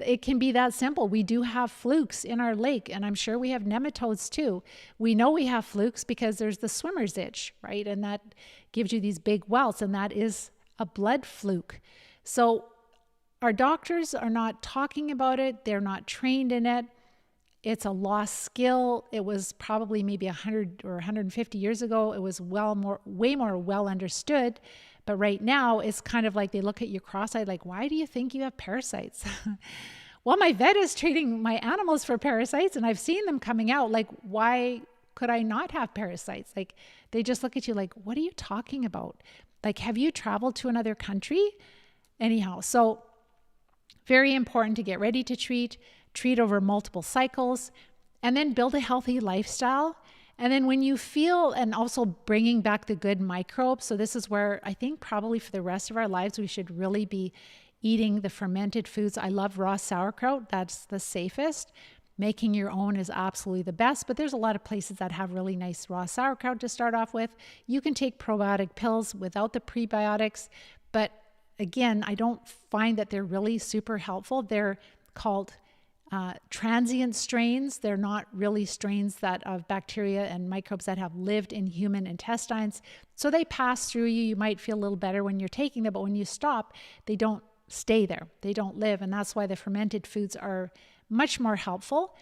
it can be that simple. We do have flukes in our lake, and I'm sure we have nematodes too. We know we have flukes because there's the swimmer's itch, right? And that gives you these big welts, and that is a blood fluke. So our doctors are not talking about it. They're not trained in it. It's a lost skill. It was probably maybe 100 or 150 years ago. It was way more well understood. But right now, it's kind of like they look at you cross-eyed, like, why do you think you have parasites? Well, my vet is treating my animals for parasites, and I've seen them coming out. Like, why could I not have parasites? Like, they just look at you like, what are you talking about? Like, have you traveled to another country? Anyhow, so very important to get ready to treat over multiple cycles, and then build a healthy lifestyle. And then when you feel, and also bringing back the good microbes. So this is where I think probably for the rest of our lives, we should really be eating the fermented foods. I love raw sauerkraut. That's the safest. Making your own is absolutely the best, but there's a lot of places that have really nice raw sauerkraut to start off with. You can take probiotic pills without the prebiotics, but again, I don't find that they're really super helpful. They're called transient strains. They're not really strains that of bacteria and microbes that have lived in human intestines. So they pass through you. You might feel a little better when you're taking them, but when you stop, they don't stay there. They don't live. And that's why the fermented foods are much more helpful.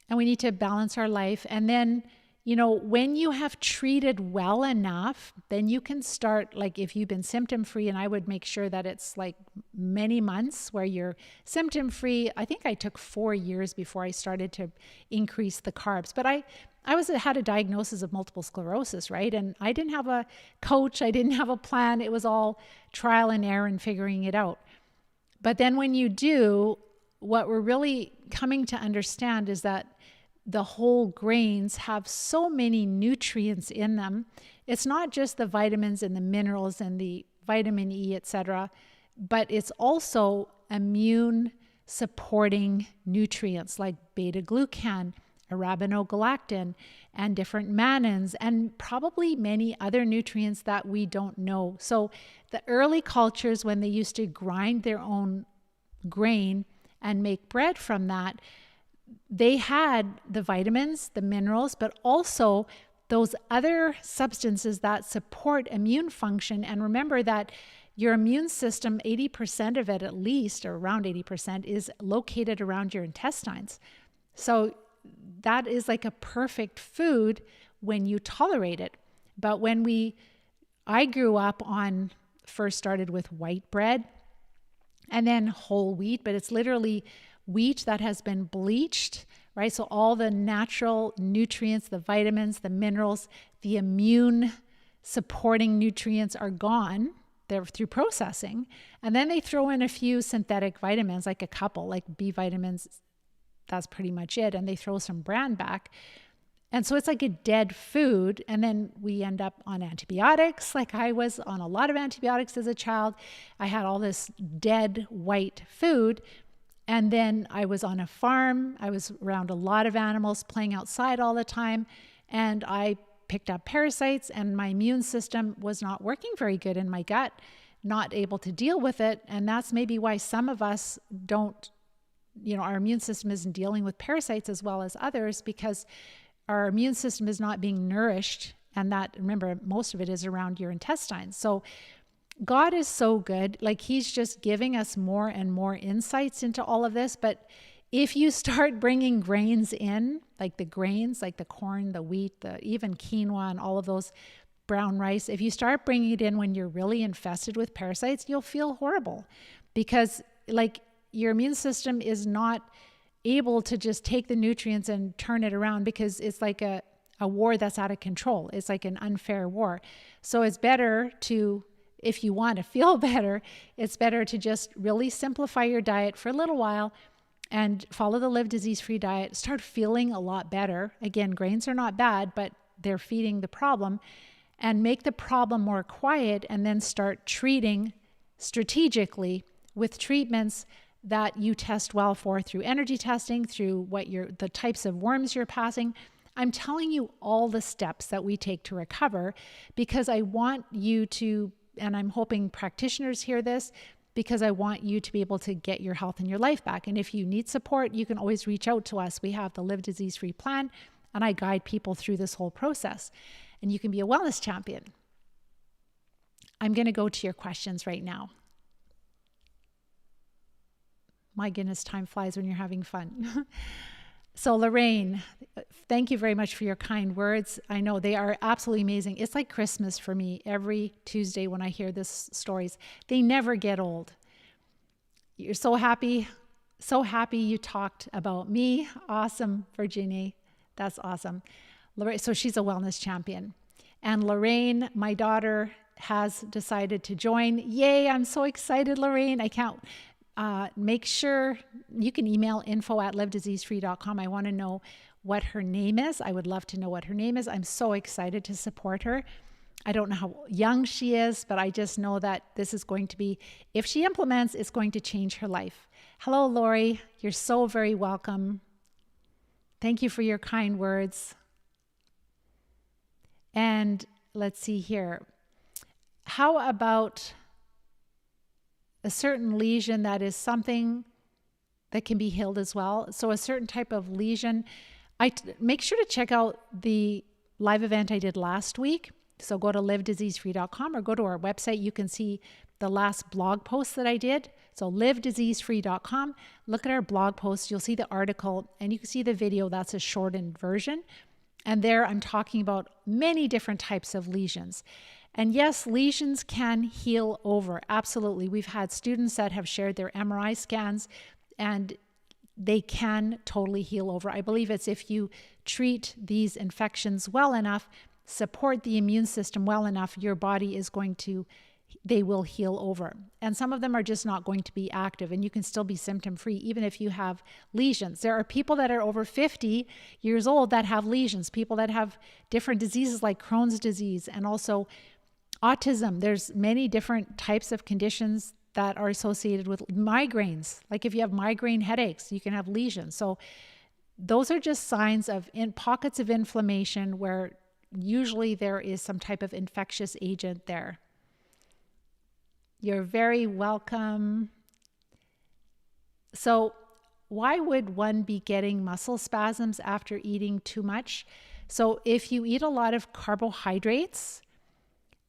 And we need to balance our life. And then, when you have treated well enough, then you can start, like if you've been symptom free, and I would make sure that it's like many months where you're symptom free. I think I took 4 years before I started to increase the carbs, but I had a diagnosis of multiple sclerosis, right? And I didn't have a coach. I didn't have a plan. It was all trial and error and figuring it out. But then when you do, what we're really coming to understand is that the whole grains have so many nutrients in them. It's not just the vitamins and the minerals and the vitamin E, etc., but it's also immune supporting nutrients like beta-glucan, arabinogalactan, and different mannans, and probably many other nutrients that we don't know. So the early cultures, when they used to grind their own grain and make bread from that, they had the vitamins, the minerals, but also those other substances that support immune function. And remember that your immune system, 80% of it at least, or around 80%, is located around your intestines. So that is like a perfect food when you tolerate it. But I grew up first started with white bread and then whole wheat, but it's literally wheat that has been bleached, right? So all the natural nutrients, the vitamins, the minerals, the immune supporting nutrients are gone. They're through processing. And then they throw in a few synthetic vitamins, like a couple, like B vitamins. That's pretty much it. And they throw some bran back. And so it's like a dead food. And then we end up on antibiotics. Like I was on a lot of antibiotics as a child. I had all this dead white food. And then I was on a farm. I was around a lot of animals, playing outside all the time. And I picked up parasites, and my immune system was not working very good in my gut, not able to deal with it. And that's maybe why some of us don't, our immune system isn't dealing with parasites as well as others, because our immune system is not being nourished. And that, remember, most of it is around your intestines. So God is so good. Like he's just giving us more and more insights into all of this. But if you start bringing grains in, like the grains, like the corn, the wheat, even quinoa and all of those, brown rice, if you start bringing it in when you're really infested with parasites, you'll feel horrible, because like your immune system is not able to just take the nutrients and turn it around, because it's like a war that's out of control. It's like an unfair war. So it's better to, if you want to feel better, it's better to just really simplify your diet for a little while and follow the Live Disease-Free diet. Start feeling a lot better. Again, grains are not bad, but they're feeding the problem. And make the problem more quiet, and then start treating strategically with treatments that you test well for through energy testing, through the types of worms you're passing. I'm telling you all the steps that we take to recover because I want you to, and I'm hoping practitioners hear this, because I want you to be able to get your health and your life back. And if you need support, you can always reach out to us. We have the Live Disease-Free Plan, and I guide people through this whole process. And you can be a wellness champion. I'm going to go to your questions right now. My goodness, time flies when you're having fun. So Lorraine, thank you very much for your kind words. I know they are absolutely amazing. It's like Christmas for me every Tuesday when I hear these stories. They never get old. You're so happy you talked about me. Awesome, Virginie. That's awesome. Lorraine, so she's a wellness champion. And Lorraine, my daughter, has decided to join. Yay, I'm so excited, Lorraine. I can't make sure you can email info@livediseasefree.com. I want to know what her name is. I would love to know what her name is. I'm so excited to support her. I don't know how young she is, but I just know that this is going to be, if she implements, it's going to change her life. Hello, Lori. You're so very welcome. Thank you for your kind words. And let's see here. How about a certain lesion that is something that can be healed as well? So a certain type of lesion, make sure to check out the live event I did last week. So go to livediseasefree.com or go to our website. You can see the last blog post that I did. So livediseasefree.com, look at our blog post. You'll see the article and you can see the video. That's a shortened version. And there I'm talking about many different types of lesions. And yes, lesions can heal over. Absolutely. We've had students that have shared their MRI scans and they can totally heal over. I believe it's if you treat these infections well enough, support the immune system well enough, your body is going to, they will heal over. And some of them are just not going to be active and you can still be symptom-free even if you have lesions. There are people that are over 50 years old that have lesions, people that have different diseases like Crohn's disease and also autism. There's many different types of conditions that are associated with migraines. Like if you have migraine headaches, you can have lesions. So those are just signs of pockets of inflammation where usually there is some type of infectious agent there. You're very welcome. So why would one be getting muscle spasms after eating too much? So if you eat a lot of carbohydrates,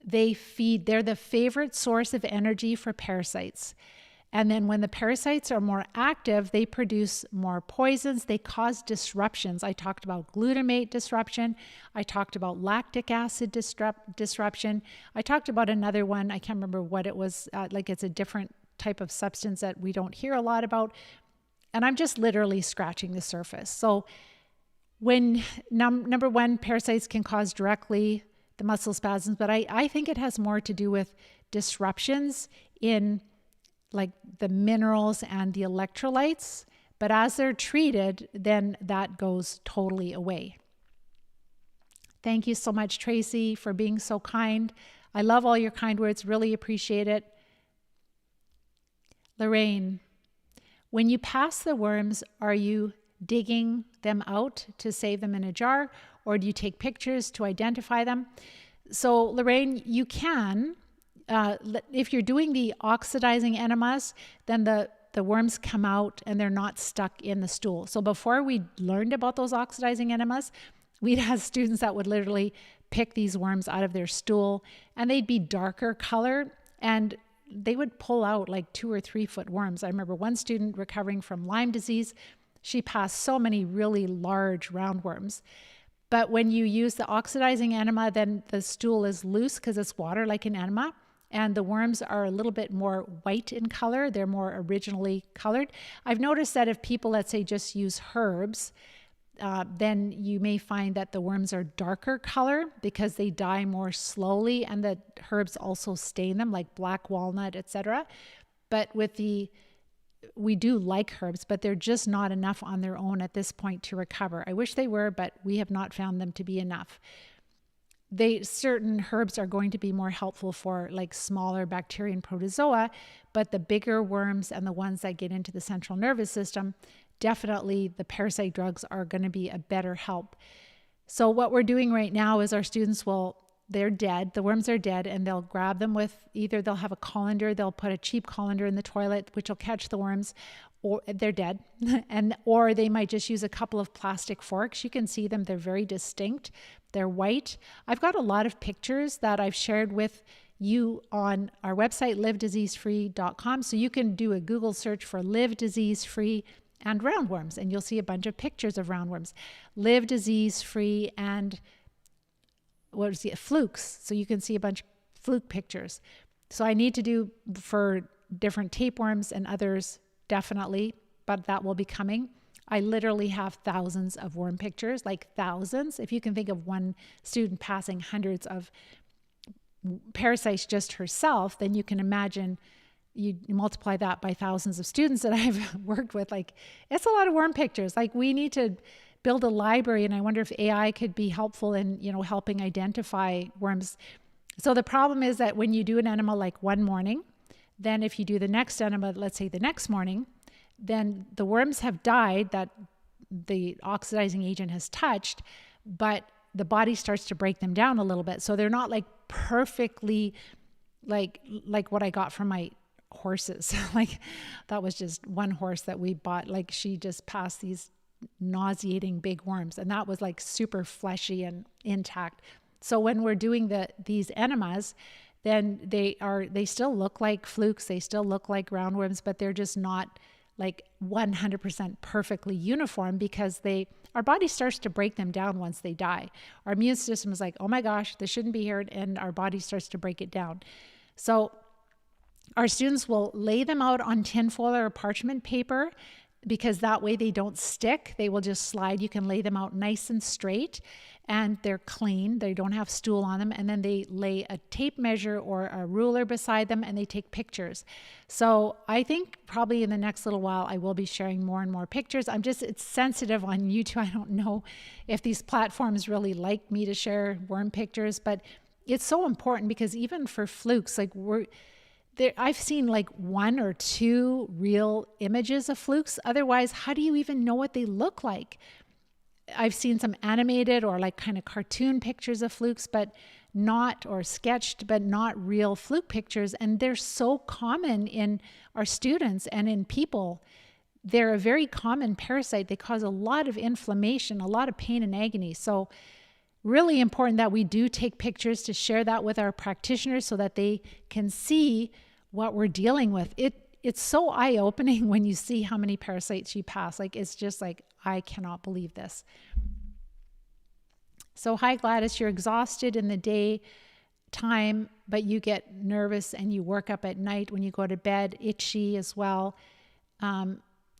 they're the favorite source of energy for parasites. And then when the parasites are more active, they produce more poisons. They cause disruptions. I talked about glutamate disruption. I talked about lactic acid disruption. I talked about another one. I can't remember what it was. Like it's a different type of substance that we don't hear a lot about. And I'm just literally scratching the surface. So when number one, parasites can cause directly the muscle spasms, but I think it has more to do with disruptions in like the minerals and the electrolytes. But as they're treated, then that goes totally away. Thank you so much, Tracy, for being so kind. I love all your kind words, really appreciate it. Lorraine, when you pass the worms, are you digging them out to save them in a jar, or do you take pictures to identify them? So Lorraine, you can, if you're doing the oxidizing enemas, then the worms come out and they're not stuck in the stool. So before we learned about those oxidizing enemas, we'd have students that would literally pick these worms out of their stool and they'd be darker color and they would pull out like 2 or 3 foot worms. I remember one student recovering from Lyme disease. She passed so many really large roundworms. But when you use the oxidizing enema, then the stool is loose because it's water like an enema. And the worms are a little bit more white in color. They're more originally colored. I've noticed that if people, let's say, just use herbs, then you may find that the worms are darker color because they die more slowly and the herbs also stain them, like black walnut, etc. But we do like herbs, but they're just not enough on their own at this point to recover. I wish they were, but we have not found them to be enough. Certain herbs are going to be more helpful for like smaller bacteria and protozoa, but the bigger worms and the ones that get into the central nervous system, definitely the parasite drugs are going to be a better help. So what we're doing right now is our students they're dead, the worms are dead, and they'll grab them with either they'll have a colander, they'll put a cheap colander in the toilet, which will catch the worms, or they're dead. Or they might just use a couple of plastic forks. You can see them, they're very distinct. They're white. I've got a lot of pictures that I've shared with you on our website, livediseasefree.com. So you can do a Google search for live disease free and roundworms, and you'll see a bunch of pictures of roundworms. Live disease free and flukes. So you can see a bunch of fluke pictures. So I need to do for different tapeworms and others, definitely, but that will be coming. I literally have thousands of worm pictures, like thousands. If you can think of one student passing hundreds of parasites just herself, then you can imagine you multiply that by thousands of students that I've worked with. Like, it's a lot of worm pictures. Like, we need to build a library, and I wonder if AI could be helpful in, helping identify worms. So the problem is that when you do an enema like one morning, then if you do the next enema, let's say the next morning, then the worms have died that the oxidizing agent has touched, but the body starts to break them down a little bit. So they're not like perfectly like what I got from my horses. Like, that was just one horse that we bought. Like, she just passed these nauseating big worms, and that was like super fleshy and intact. So when we're doing these enemas, then they still look like flukes, they still look like roundworms, but they're just not like 100% perfectly uniform, because our body starts to break them down once they die. Our immune system is like, oh my gosh, this shouldn't be here, and our body starts to break it down. So our students will lay them out on tinfoil or parchment paper, because that way they don't stick. They will just slide. You can lay them out nice and straight, and they're clean. They don't have stool on them. And then they lay a tape measure or a ruler beside them, and they take pictures. So I think probably in the next little while, I will be sharing more and more pictures. It's sensitive on YouTube. I don't know if these platforms really like me to share worm pictures, but it's so important, because even for flukes, like I've seen like 1 or 2 real images of flukes. Otherwise, how do you even know what they look like? I've seen some animated or like kind of cartoon pictures of flukes, or sketched, but not real fluke pictures. And they're so common in our students and in people. They're a very common parasite. They cause a lot of inflammation, a lot of pain and agony. So really important that we do take pictures to share that with our practitioners, so that they can see what we're dealing with. It's so eye-opening when you see how many parasites you pass. Like, it's just like, I cannot believe this. So hi Gladys, you're exhausted in the day time, but you get nervous and you work up at night when you go to bed, itchy as well.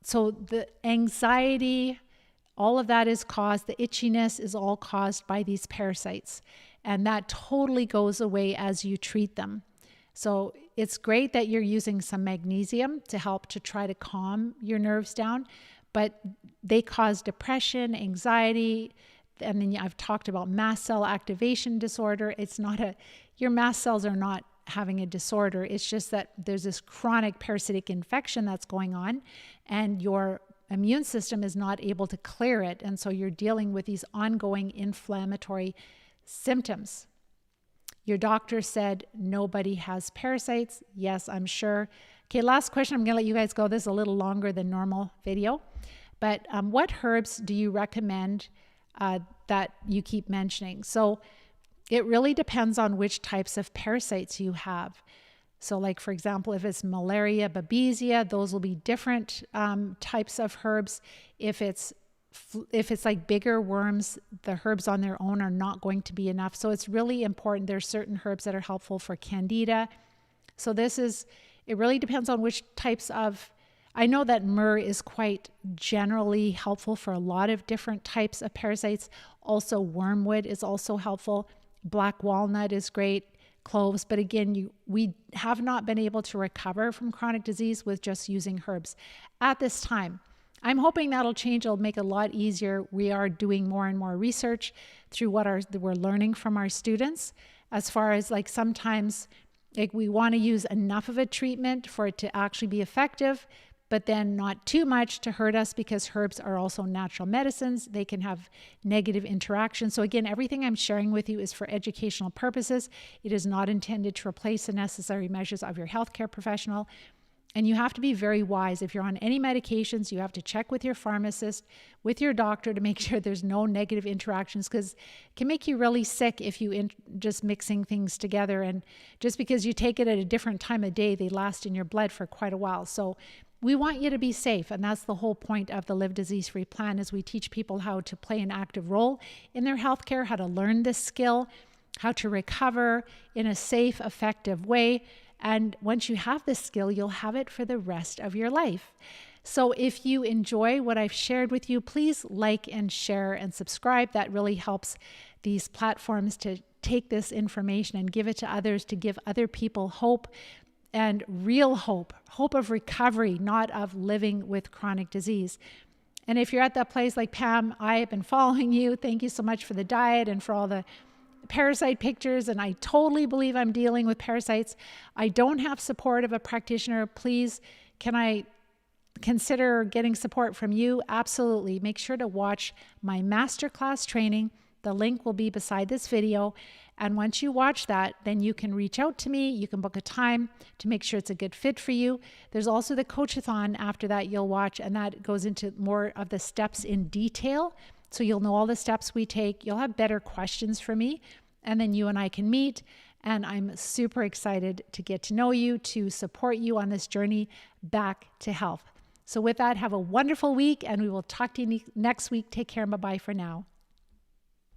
So the anxiety, all of that is caused, the itchiness is all caused by these parasites. And that totally goes away as you treat them. So it's great that you're using some magnesium to help to try to calm your nerves down, but they cause depression, anxiety, and then I've talked about mast cell activation disorder. Your mast cells are not having a disorder. It's just that there's this chronic parasitic infection that's going on, and your immune system is not able to clear it. And so you're dealing with these ongoing inflammatory symptoms. Your doctor said nobody has parasites. Yes, I'm sure. Okay, last question. I'm going to let you guys go. This is a little longer than normal video. But what herbs do you recommend that you keep mentioning? So it really depends on which types of parasites you have. So like, for example, if it's malaria, babesia, those will be different types of herbs. If it's like bigger worms, the herbs on their own are not going to be enough. So it's really important. There's certain herbs that are helpful for candida. So it really depends on which types of, I know that myrrh is quite generally helpful for a lot of different types of parasites. Also wormwood is also helpful. Black walnut is great. Cloves. But again, we have not been able to recover from chronic disease with just using herbs at this time. I'm hoping that'll change. It'll make it a lot easier. We are doing more and more research through what we're learning from our students, as far as like sometimes like we want to use enough of a treatment for it to actually be effective, but then not too much to hurt us, because herbs are also natural medicines. They can have negative interactions. So again, everything I'm sharing with you is for educational purposes. It is not intended to replace the necessary measures of your healthcare professional. And you have to be very wise. If you're on any medications, you have to check with your pharmacist, with your doctor, to make sure there's no negative interactions, because it can make you really sick if you just mixing things together. And just because you take it at a different time of day, they last in your blood for quite a while. So we want you to be safe. And that's the whole point of the Live Disease-Free Plan, is we teach people how to play an active role in their healthcare, how to learn this skill, how to recover in a safe, effective way. And once you have this skill, you'll have it for the rest of your life. So if you enjoy what I've shared with you, please like and share and subscribe. That really helps these platforms to take this information and give it to others, to give other people hope, and real hope of recovery, not of living with chronic disease. And if you're at that place like Pam, I have been following you. Thank you so much for the diet and for all the parasite pictures, and I totally believe I'm dealing with parasites. I don't have support of a practitioner. Please, can I consider getting support from you? Absolutely. Make sure to watch my masterclass training. The link will be beside this video. And once you watch that, then you can reach out to me. You can book a time to make sure it's a good fit for you. There's also the coach-a-thon after that you'll watch, and that goes into more of the steps in detail. So you'll know all the steps we take. You'll have better questions for me, and then you and I can meet. And I'm super excited to get to know you, to support you on this journey back to health. So with that, have a wonderful week, and we will talk to you next week. Take care and bye-bye for now.